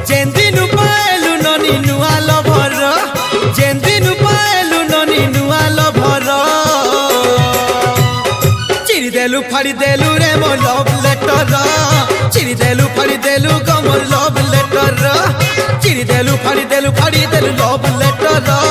जेंदिनु पाएलु ननी नुआ लभर जेंदिनु पाएलु ननी नुआ लभर चिरी देलु फाड़ी देलु रे मो लव लेटर चिरी देलु फाड़ी देलु गो मो लव लेटर चिरी देलु फाड़ी देलु लव लेटर